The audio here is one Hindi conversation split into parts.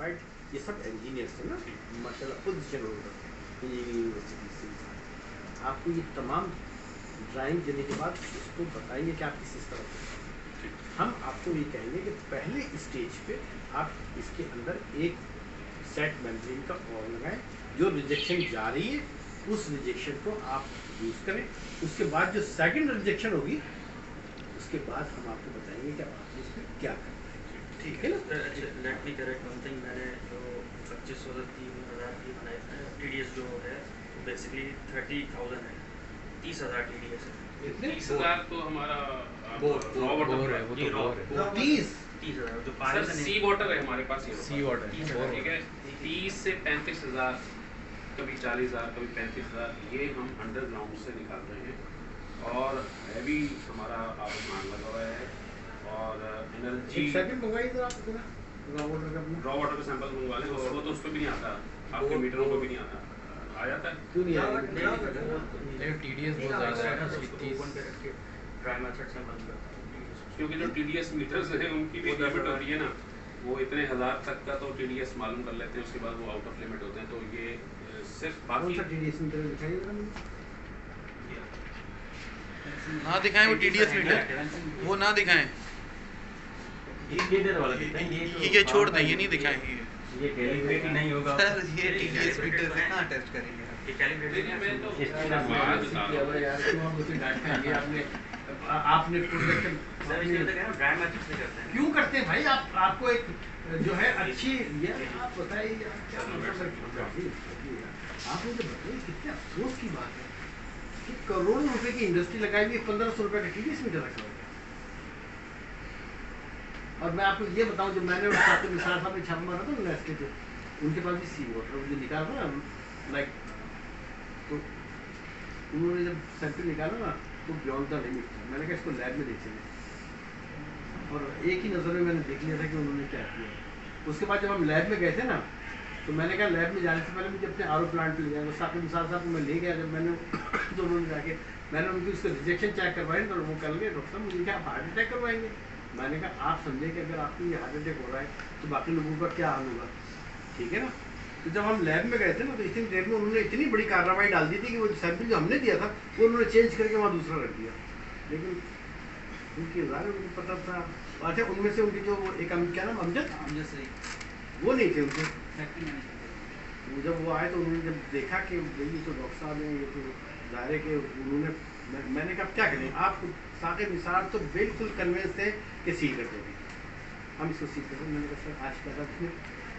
क्वालिफाइड, ये सब इंजीनियर्स हैं ना माशाल्लाह, पोजीशन होल्डर इंजीनियरिंग यूनिवर्सिटी से। आपको ये तमाम ड्राइंग देने के बाद इसको बताएंगे कि आप किस तरह से, हम आपको ये कहेंगे कि पहले स्टेज पे आप इसके अंदर एक सेट मेम्ब्रेन का और लगाएं, जो रिजेक्शन जा रही है उस रिजेक्शन को आप यूज़ करें। उसके बाद जो सेकंड रिजेक्शन होगी उसके बाद हम आपको बताएंगे कि आपने इसमें क्या करना है। ठीक है ना? Let me correct one thing, मैंने जो 2500 से 3000 की बनाई है TDS जो है वो बेसिकली 30,000 है, 30,000 TDS है। 30,000 तो हमारा रॉ वाटर है, वो तो रॉ है। 30,000 जो पानी से सी वाटर है हमारे पास, सी वाटर, ठीक है। 30 से 35,000, कभी 40,000, कभी 35,000, ये हम अंडरग्राउंड से निकाल रहे हैं। और हैवी हमारा आसमान लगा हुआ है, और एनर्जी सेकंड मंगवाइए सर आप पूरा रॉ वाटर का अपना, रॉ वाटर का सैंपल मंगवा लें, वो तो उस पर भी नहीं आता, आपके मीटरों पर भी नहीं आता, आ जाता है। क्यों नहीं आएगा? TDS बहुत ज़्यादा है उसकी 30। ड्राई मेथड से बंद करता हूँ क्योंकि जो TDS मीटर्स हैं उनकी भी लिमिट होती है ना, वो इतने हज़ार तक का तो TDS मालूम कर लेते हैं, उसके बाद वो आउट ऑफ लिमिट होते हैं। तो ये सिर्फ कौन बाकी सा TDS मीटर दिखाइए जरा मुझे। ना दिखाएं वो TDS मीटर, वो ना दिखाएं, ये वाला दिखाएं, ये छोड़ दें, ये नहीं दिखाएंगे। ये कैलिब्रेट ही नहीं होगा सर ये TDS मीटर से कहाँ टेस्ट करेंगे? ये कैलिब्रेट नहीं, मैं तो इस बात बता रहा हूँ। यार क्यों हम उसे डांट खाएंगे? आपने प्रोजेक्ट सर इसलिए तो कह रहा हूं ड्राई मेथड से करते हैं। क्यों करते हैं भाई? आपको एक जो है अच्छी, यार आप बताइए यार क्या मतलब है? आप मुझे बताइए, कितने अफसोस की बात है कि करोड़ों रुपए की इंडस्ट्री लगाई हुई 1500 रुपए का TDS मीटर रखा हुआ है। और मैं आपको ये बताऊं, जब मैंने मिसाल साहब ने छापा मारा था नेस्ले पे, उनके पास भी सी वाटर जो निकाला ना, लाइक, तो उन्होंने जब सैंपल निकाला ना तो बियॉन्ड द लिमिट था। मैंने कहा इसको लैब में देखेंगे, और एक ही नज़र में मैंने देख लिया था कि उन्होंने क्या किया। उसके बाद जब हम लैब में गए थे ना, तो मैंने कहा लैब में जाने से पहले मुझे अपने RO प्लांट पे ले जाएंगे। साकिब निसार साहब को मैं ले गया, जब मैंने तो उन्होंने जाके मैंने उनकी उसको रिजेक्शन चेक करवाई, तो वो कल गए डॉक्टर साहब मुझे क्या आप हार्ट अटैक करवाएंगे? मैंने कहा आप समझे कि अगर आपको ये हार्ट अटैक हो रहा है तो बाकी लोगों का क्या हाल होगा? ठीक है ना? तो जब हम लैब में गए थे ना, तो इतनी देर में उन्होंने इतनी बड़ी कार्रवाई डाल दी थी कि वो सैंपल जो हमने दिया था वो उन्होंने चेंज करके वहाँ दूसरा रख दिया। लेकिन उनकी ज़ाहिर उनको पता था। अच्छा, उनमें से उनके जो एक क्या नाम, अमजद से वो नहीं थे उनके। जब वो आए तो उन्होंने जब देखा कि ये तो डॉक्टर साहब हैं, ये तो ज़ाहिर है कि उन्होंने, मैंने कहा क्या करें आप? साकिब निसार तो बिल्कुल कन्विंस थे कि सील कर देंगे, हम इसको सील कर देंगे। मैंने कहा सर आज का रात में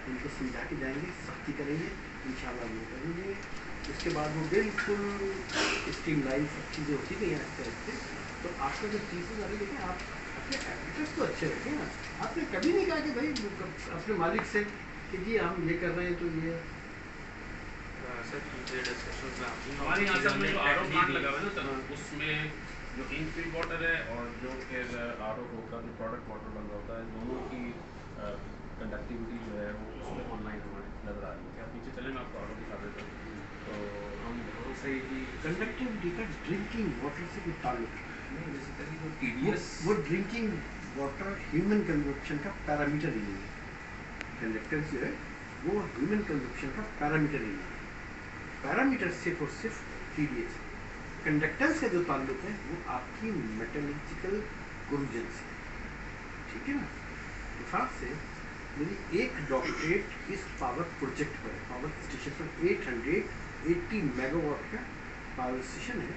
उनको समझा के जाएंगे, सख्ती करेंगे, इंशाल्लाह वो करेंगे। उसके बाद वो बिल्कुल स्ट्रीमलाइन सब चीज़ें होती गई हैं आहिस्ते आहिस्ते। तो आपका जो चीज़ें आ रही है, आप अपने एडिटर्स तो अच्छे रखें ना। आपने कभी नहीं कहा कि भाई अपने मालिक से कि जी हम ये कर रहे हैं तो ये सर मुझे डिस्कशन में आपकी हमारे यहाँ सब में जो RO प्लांट लगा हुआ है ना सर, उसमें जो इनफील्ड वाटर है और जो फिर RO होकर जो प्रोडक्ट वाटर बन रहा होता है, दोनों की कंडक्टिविटी जो है वो उसमें ऑनलाइन हमारे नजर आ रही है। क्या आप नीचे चलें, मैं आपको RO दिखा देता हूँ। तो हम बहुत सही कि कंडक्टिविटी का ड्रिंकिंग वाटर से कोई ताल्लुक नहीं, बेसिकली जो TDS वो ड्रिंकिंग वाटर ह्यूमन कंजप्शन का पैरामीटर ही नहीं है। कंडक्टेंस जो है वो ह्यूमन कंजप्शन का पैरामीटर ही नहीं है। पैरामीटर सिर्फ और सिर्फ TDS। कंडक्टेंस का जो ताल्लुक है वो आपकी मेटलर्जिकल कोरोजन से, ठीक है ना। मिसाल से मेरी एक डॉक्टरेट इस पावर प्रोजेक्ट पर है, पावर स्टेशन पर 880 मेगावाट का पावर स्टेशन है,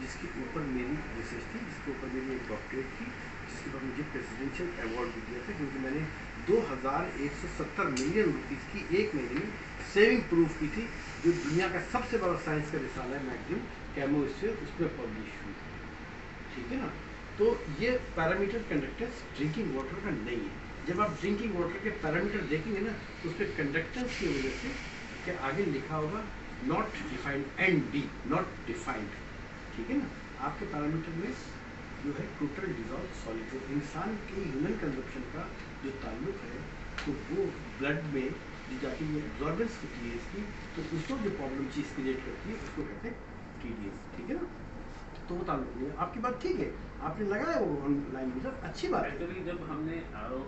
जिसके ऊपर मेरी रिसर्च थी, जिसके ऊपर मेरी एक डॉक्टरेट थी, जिसके ऊपर मुझे प्रेसिडेंशियल अवार्ड भी दिया था, क्योंकि मैंने 2170 मिलियन रुपीज़ की एक महीने में सेविंग प्रूफ की थी, जो दुनिया का सबसे बड़ा साइंस का रिसाला है मैगजीन केमिस्ट्री, उसमें पब्लिश हुई। ठीक है ना। तो ये पैरामीटर कंडक्टेंस ड्रिंकिंग वाटर का नहीं है। जब आप ड्रिंकिंग वाटर के पैरामीटर देखेंगे ना, तो उस पर कंडक्टेंस की वजह से कि आगे लिखा होगा not defined, ND not defined, ठीक है ना। आपके पैरामीटर में जो है टोटल डिजॉल्व सॉलिड, जो इंसान के ह्यूमन कंजप्शन का जो ताल्लुक है, तो वो ब्लड में जो जाके ये एब्जॉर्बेंस होती है इसकी, तो उसको जो प्रॉब्लम चीज़ क्रिएट करती है उसको कहते हैं TDS, ठीक है ना। तो वो ताल्लुक नहीं है। आपकी बात ठीक है, आपने लगाया वो ऑनलाइन यूजर, अच्छी बात है। एक्चुअली जब हमने RO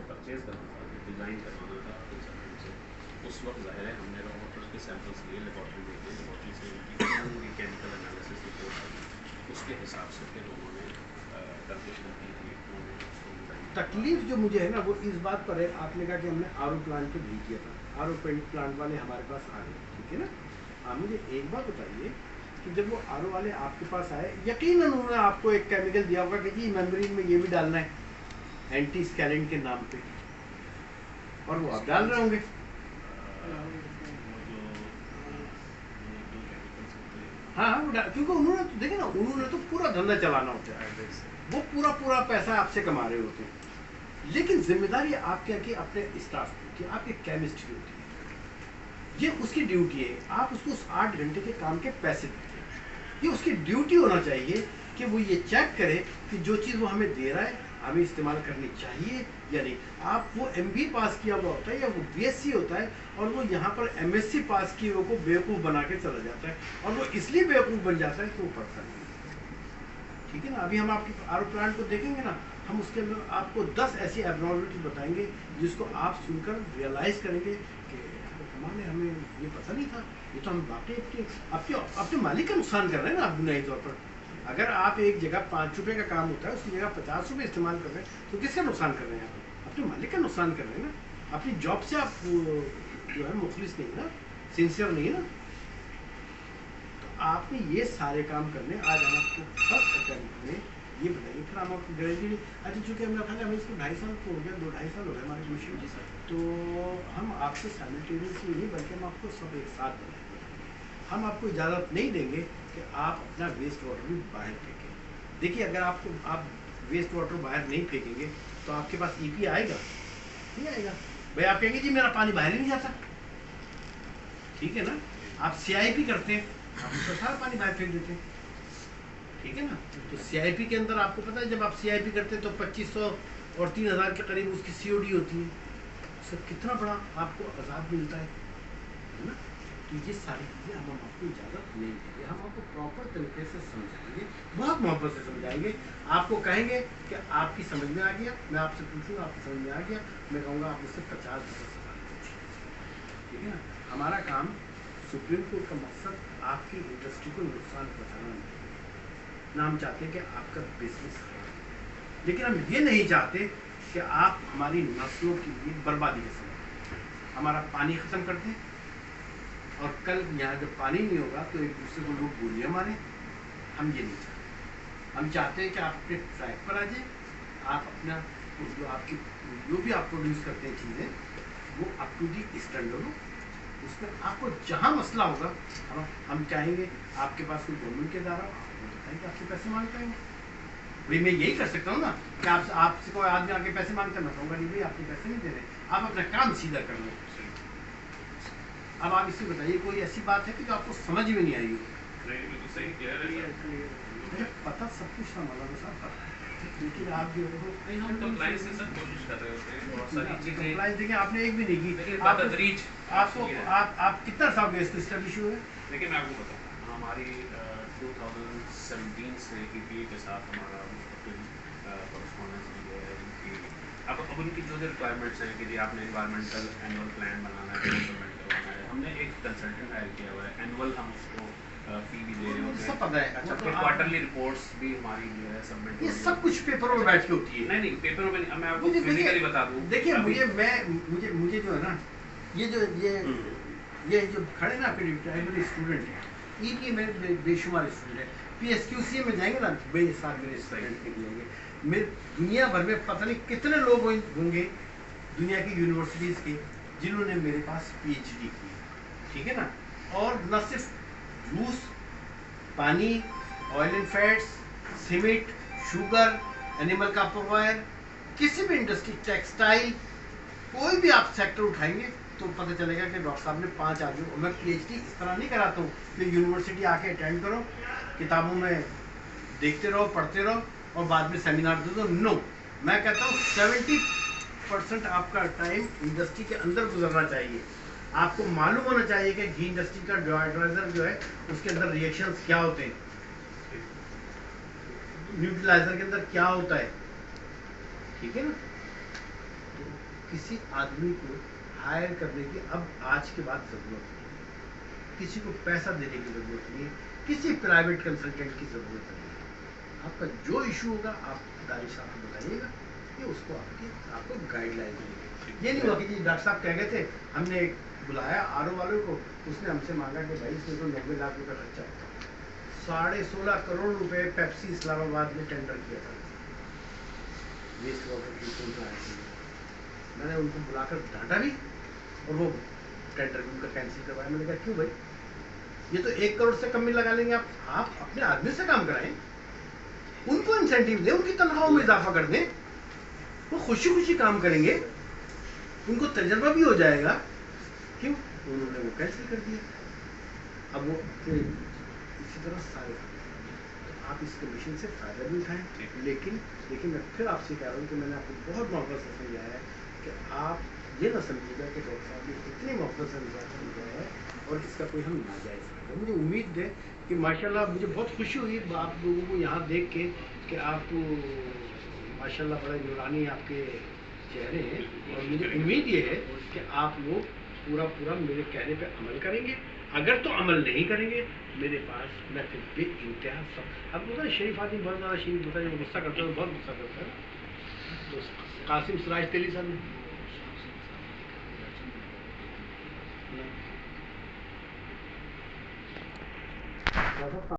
परचेज करना था, डिज़ाइन करवाना था, उस वक्त जाहिर है हमने रॉ वाटर के सैंपल्स लिए, लेबॉर्ट्री में गए, लेबॉर्ट्री से उनकी पूरी केमिकल एनालिसिस रिपोर्ट आई, उसके हिसाब से फिर उन्होंने कैलकुलेशन की थी, उन्होंने उसको डिज़ाइन किया। तकलीफ जो मुझे है ना वो इस बात पर है, आपने कहा कि हमने आरओ प्लांट पे भेज दिया था, आरओ प्लांट वाले हमारे पास आ गए, ठीक है ना। आप मुझे एक बात बताइए कि जब वो आरओ वाले आपके पास आए, यकीनन उन्होंने आपको एक केमिकल दिया होगा कि जी मेम्ब्रेन में ये भी डालना है एंटी स्कैलेंट के नाम पे, और वो आप डाल रहे होंगे। हाँ क्योंकि उन्होंने तो देखे ना, उन्होंने तो पूरा धंधा चलाना होता है, वो पूरा पैसा आपसे कमा रहे होते हैं, लेकिन जिम्मेदारी आपके की अपने स्टाफ की, आपके केमिस्ट की होती है, ये उसकी ड्यूटी है। आप उसको उस 8 घंटे के काम के पैसे देते हैं, ये उसकी ड्यूटी होना चाहिए कि वो ये चेक करे कि जो चीज़ वो हमें दे रहा है हमें इस्तेमाल करनी चाहिए या नहीं। आप वो MBA पास किया हुआ होता है या वो BSc होता है और वो यहाँ पर MSc पास किए हुए को बेवकूफ़ बना के चला जाता है, और वो इसलिए बेवकूफ़ बन जाता है कि वो पढ़ता नहीं है, ठीक है ना। अभी हम आपके आरओ प्लांट को देखेंगे ना, हम उसके अंदर आपको 10 ऐसी एबनॉर्मलिटी बताएंगे जिसको आप सुनकर रियलाइज़ करेंगे कि हमारे हमें ये पता नहीं था, ये तो हम वाकई अपने मालिक का नुकसान कर रहे हैं ना आप बुनियादी तौर पर। अगर आप एक जगह 5 रुपये का काम होता है उसकी जगह 50 रुपये इस्तेमाल कर रहे हैं तो किसका नुकसान कर रहे हैं आप? अपने मालिक का नुकसान कर रहे हैं ना। अपनी जॉब से आप जो है मुखलिस नहीं ना, सिंसियर नहीं ना। तो आपने ये सारे काम करने, आज हम आपको फर्स्ट अटेम्प्ट में ये बताइए, फिर हम आपको गारंटी। अच्छा चूँकि हमने कहा हमें इसको 2.5 साल हो गया, 2-2.5 साल हो गए हमारे मिशन जी सर, तो हम आपसे साइमल्टेनियसली नहीं बल्कि हम आपको सब एक साथ बनाएंगे। हम आपको इजाज़त नहीं देंगे कि आप अपना वेस्ट वाटर भी बाहर फेंकें। देखिए अगर आप वेस्ट वाटर बाहर नहीं फेंकेंगे तो आपके पास EP आएगा नहीं आएगा? भाई आप कहेंगे जी मेरा पानी बाहर ही नहीं जाता, ठीक है ना। आप CIP करते हैं, आप उसका सारा पानी बाहर फेंक देते हैं, ठीक है ना। तो CIP के अंदर आपको पता है जब आप CIP करते हैं तो 2500 और 3000 के करीब उसकी COD होती है, सर कितना बड़ा आपको अजाब मिलता है ना। तो ये सारी चीज़ें हम आपको इजाज़त नहीं देंगे, हम आपको प्रॉपर तरीके से समझाएंगे, बहुत मोहब्बत से समझाएंगे। आपको कहेंगे कि आपकी समझ में आ गया, मैं आपसे पूछूंगा आपकी समझ में आ गया, मैं कहूँगा आप मुझसे 50 सवाल पूछिए, ठीक है ना। हमारा काम सुप्रीम कोर्ट का मकसद आपकी इंडस्ट्री को नुकसान पहुँचाना नहीं, ना हम चाहते कि आपका बिजनेस है, लेकिन हम ये नहीं चाहते कि आप हमारी नस्लों के लिए बर्बादी का सबब, हमारा पानी ख़त्म कर दें और कल यहाँ जब पानी नहीं होगा तो एक दूसरे को लोग गोलियाँ मारें। हम ये नहीं चाहते। हम चाहते हैं कि आप अपने ट्रैक पर आ जाए, आप अपना जो भी आप प्रोड्यूस करते हैं चीज़ें वो अप टू दी स्टैंडर्ड हो, उसमें आपको जहाँ मसला होगा हम चाहेंगे आपके पास कोई गवर्नमेंट के द्वारा आपको बताएं कि आपसे पैसे मांगते हैं। भाई मैं यही कर सकता हूँ ना कि आपसे कोई आदमी आके पैसे मांगता, मैं कहूँगा नहीं भाई आपके पैसे नहीं दे रहे, आप अपना काम सीधा कर लो। अब आप इससे बताइए कोई ऐसी बात है कि जो आपको समझ में नहीं आई हो? पता सब कुछ था मौलाना साहब, लेकिन आप जो है हम कंप्लायंस से सब कोशिश कर रहे होते हैं, बहुत सारी चीजें कंप्लायंस देखिए आपने एक भी नहीं की। आपको आप कितना साल गए इसको स्टैब्लिश हुए? देखिए मैं आपको बताऊँ, हमारी 2017 से EPA के साथ हमारा कॉरेस्पॉन्डेंस भी है। अब उनकी जो रिक्वायरमेंट्स हैं कि जी आपने एनवायरमेंटल एनुअल प्लान बनाना है, डेवलपमेंट करवाना है, हमने एक कंसल्टेंट हायर किया हुआ है, एनुअल हम उसको फी भी दे रहे होते हैं, सब पता है। अच्छा फिर क्वार्टरली रिपोर्ट्स भी हमारी जो है सबमिट, ये सब कुछ पेपर में बैठ के होती है। नहीं पेपर में मैं आपको फिजिकली बता दूं। देखिए मुझे जो है ना ये जो खड़े ना मेरे स्टूडेंट हैं, EPA में बेशुमार स्टूडेंट है, PSQCA में जाएंगे ना मेरे स्टूडेंट निकलेंगे। मेरे दुनिया भर में पता नहीं कितने लोग होंगे दुनिया की यूनिवर्सिटीज़ के जिन्होंने मेरे पास PhD की, ठीक है ना। और न सिर्फ जूस, पानी, oil and fats, cement, sugar, animal का प्रोवायर, किसी भी इंडस्ट्री, टेक्सटाइल, कोई भी आप सेक्टर उठाएंगे तो पता चलेगा कि डॉक्टर साहब ने 5 आदमी। मैं PhD इस तरह नहीं कराता हूँ कि यूनिवर्सिटी आके अटेंड करो, किताबों में देखते रहो, पढ़ते रहो और बाद में सेमिनार दे दो। नो, मैं कहता हूँ 70% आपका टाइम इंडस्ट्री के अंदर गुजरना चाहिए। आपको मालूम होना चाहिए कि घी इंडस्ट्री का डिहाइड्राइजर जो है उसके अंदर रिएक्शंस क्या होते हैं, न्यूट्रलाइजर के अंदर क्या होता है, ठीक है ना। तो किसी आदमी को हायर करने की अब आज के बाद ज़रूरत नहीं है, किसी को पैसा देने की ज़रूरत नहीं है, किसी प्राइवेट कंसल्टेंट की ज़रूरत नहीं है। आपका जो इशू होगा आप दारी साहब को बताइएगा, ये उसको आपको गाइडलाइन देंगे। ये नहीं हुआ कि जी डॉक्टर साहब कह गए थे, हमने बुलाया आरओ वालों को, उसने हमसे मांगा कि भाई इसमें तो 90 लाख रुपये खर्चा होता है। 16.5 करोड़ रुपए पेप्सी इस्लामाबाद ने टेंडर किया था वेस्ट वाटर ट्रीटमेंट प्लांट के लिए। मैंने उनको बुलाकर डांटा भी और वो टेंडर भी उनका कैंसिल करवाया। मैंने कहा क्यों भाई, ये तो 1 करोड़ से कम में लगा लेंगे आप अपने आदमी से काम कराएं, उनको इंसेंटिव दें, उनकी तनख्वाहों में इजाफा कर दें, वो खुशी खुशी काम करेंगे, उनको तजर्बा भी हो जाएगा। क्यों उन्होंने वो कैंसिल कर दिया। अब वो फिर इसी तरह सारे तो आप इस कमीशन से फ़ायदा भी उठाएं, लेकिन मैं फिर आपसे कह रहा हूँ कि मैंने आपको बहुत मोहब्बत से समझाया है कि आप ये ना समझिएगा कि डॉक्टर साहब ने इतनी मोहब्बत से समझाया है और इसका कोई हम नाजायज़ नहीं। मुझे उम्मीद है कि माशाल्लाह मुझे बहुत खुशी हुई आप लोगों को यहाँ देख के कि आप माशाल्लाह बड़े नूरानी आपके चेहरे हैं, और मुझे उम्मीद ये है कि आप लोग पूरा मेरे कहने पे अमल करेंगे। अगर तो अमल नहीं करेंगे मेरे पास मैं फिर भी इंतहा सब अब पता है शरीफ आदमी बहुत ज़्यादा शरीफ होता है, गुस्सा करता है, बहुत गुस्सा करता है। तो कासिम सिराज तेली साहब